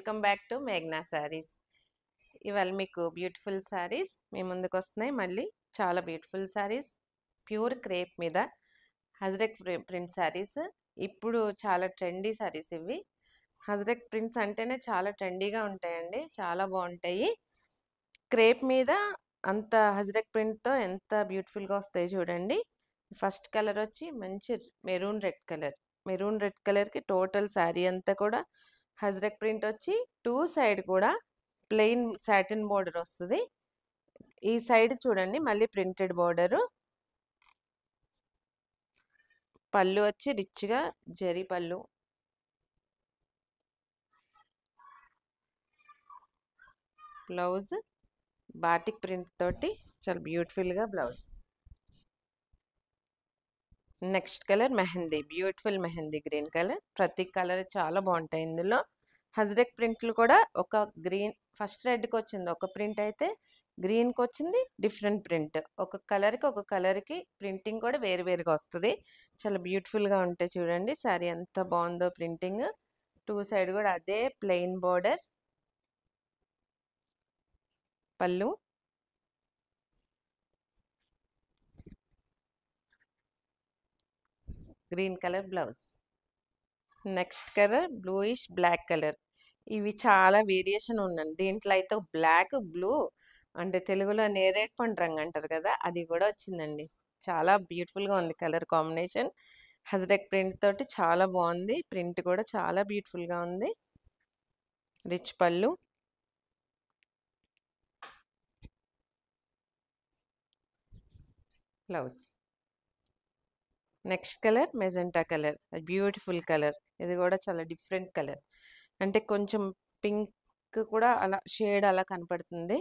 Welcome back to మేఘ్నా శారీస్. ఇవాళ మీకు బ్యూటిఫుల్ శారీస్ మీ ముందుకు వస్తున్నాయి. మళ్ళీ చాలా బ్యూటిఫుల్ శారీస్ ప్యూర్ క్రేప్ మీద హజ్రక్ ప్రింట్ శారీస్. ఇప్పుడు చాలా ట్రెండీ శారీస్ ఇవి. హజ్రక్ ప్రింట్స్ అంటేనే చాలా ట్రెండీగా ఉంటాయండి, చాలా బాగుంటాయి. క్రేప్ మీద అంత హజ్రక్ ప్రింట్తో ఎంత బ్యూటిఫుల్గా వస్తాయి చూడండి. ఫస్ట్ కలర్ వచ్చి మంచి maroon red colour. Maroon red కలర్కి టోటల్ శారీ అంతా కూడా హజ్రక్ ప్రింట్ వచ్చి టూ సైడ్ కూడా ప్లెయిన్ సాటిన్ బోర్డర్ వస్తుంది. ఈ సైడ్ చూడండి మళ్ళీ ప్రింటెడ్ బోర్డరు. పళ్ళు వచ్చి రిచ్గా జరీ పళ్ళు. బ్లౌజ్ బాటిక్ ప్రింట్ తోటి చాలా బ్యూటిఫుల్గా blouse. Next colour mehndi, beautiful mehndi green colour. ప్రతి కలర్ చాలా బాగుంటాయి ఇందులో. హజ్రక్ ప్రింట్లు కూడా ఒక గ్రీన్ ఫస్ట్ రెడ్కి వచ్చింది ఒక ప్రింట్, అయితే గ్రీన్కి వచ్చింది డిఫరెంట్ ప్రింట్. ఒక కలర్కి ప్రింటింగ్ కూడా వేరువేరుగా వస్తుంది. చాలా బ్యూటిఫుల్గా ఉంటాయి చూడండి. శారీ ఎంత బాగుందో ప్రింటింగ్. టూ సైడ్ కూడా అదే ప్లెయిన్ బోర్డర్. పళ్ళు green colour blouse. Next colour bluish black colour. ఇవి చాలా వేరియేషన్ ఉందండి. దీంట్లో అయితే బ్లాక్ బ్లూ అంటే తెలుగులో నేరేడ్ పండు రంగు అంటారు కదా, అది కూడా వచ్చిందండి. చాలా బ్యూటిఫుల్గా ఉంది కలర్ కాంబినేషన్. హజ్రక్ ప్రింట్ తోటి చాలా బాగుంది. ప్రింట్ కూడా చాలా బ్యూటిఫుల్గా ఉంది. రిచ్ పళ్ళు. Blouse. Next colour magenta colour, beautiful colour. ఇది కూడా చాలా డిఫరెంట్ కలర్, అంటే కొంచెం పింక్ కూడా అలా షేడ్ అలా కనపడుతుంది.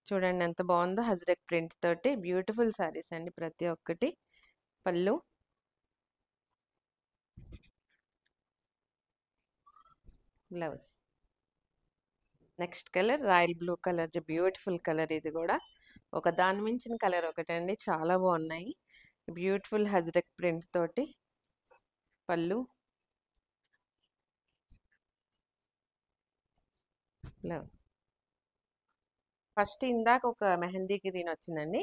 చూడండి ఎంత బాగుందో. హజ్రక్ ప్రింట్ తోటి బ్యూటిఫుల్ శారీస్ అండి ప్రతి ఒక్కటి. పళ్ళు. Blouse. Next colour royal blue colour, beautiful colour. ఇది కూడా ఒక దాని మించిన కలర్ ఒకటండి, చాలా బాగున్నాయి. బ్యూటిఫుల్ హజ్రక్ ప్రింట్ తోటి పళ్ళు. బ్లౌజ్. ఫస్ట్ ఇందాక ఒక మెహందీ గ్రీన్ వచ్చిందండి.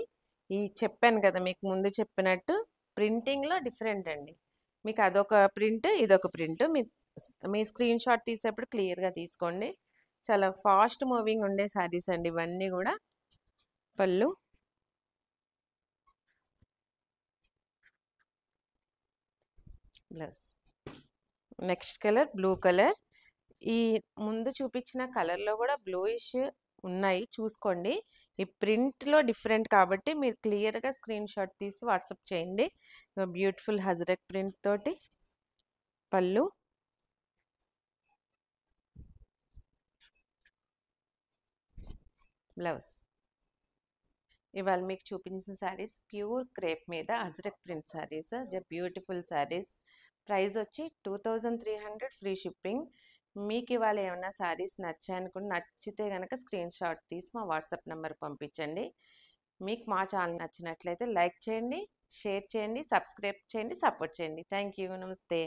ఈ చెప్పాను కదా మీకు ముందు చెప్పినట్టు ప్రింటింగ్లో డిఫరెంట్ అండి. మీకు అదొక ప్రింట్, ఇదొక ప్రింట్. మీ స్క్రీన్ షాట్ తీసేప్పుడు క్లియర్గా తీసుకోండి. చాలా ఫాస్ట్ మూవింగ్ ఉండే శారీస్ అండి ఇవన్నీ కూడా. పళ్ళు. Blouse. Next colour blue colour. ఈ ముందు చూపించిన కలర్లో కూడా బ్లూయిష్ ఉన్నాయి, చూసుకోండి. ఈ ప్రింట్లో డిఫరెంట్ కాబట్టి మీరు క్లియర్గా స్క్రీన్ షాట్ తీసి వాట్సాప్ చేయండి. బ్యూటిఫుల్ హజ్రక్ ప్రింట్ తోటి పళ్ళు. బ్లౌజ్. ఇవాళ మీకు చూపించిన శారీస్ ప్యూర్ క్రేప్ మీద Ajrakh print saris, beautiful saris. Price వచ్చి 2300 ఫ్రీ షిప్పింగ్. మీకు ఇవాళ ఏమైనా శారీస్ నచ్చాయనుకుంటే నచ్చితే కనుక స్క్రీన్ షాట్ తీసి మా వాట్సాప్ నెంబర్ పంపించండి. మీకు మా ఛానల్ నచ్చినట్లయితే లైక్ చేయండి, షేర్ చేయండి, సబ్స్క్రైబ్ చేయండి, సపోర్ట్ చేయండి. Thank you. నమస్తే.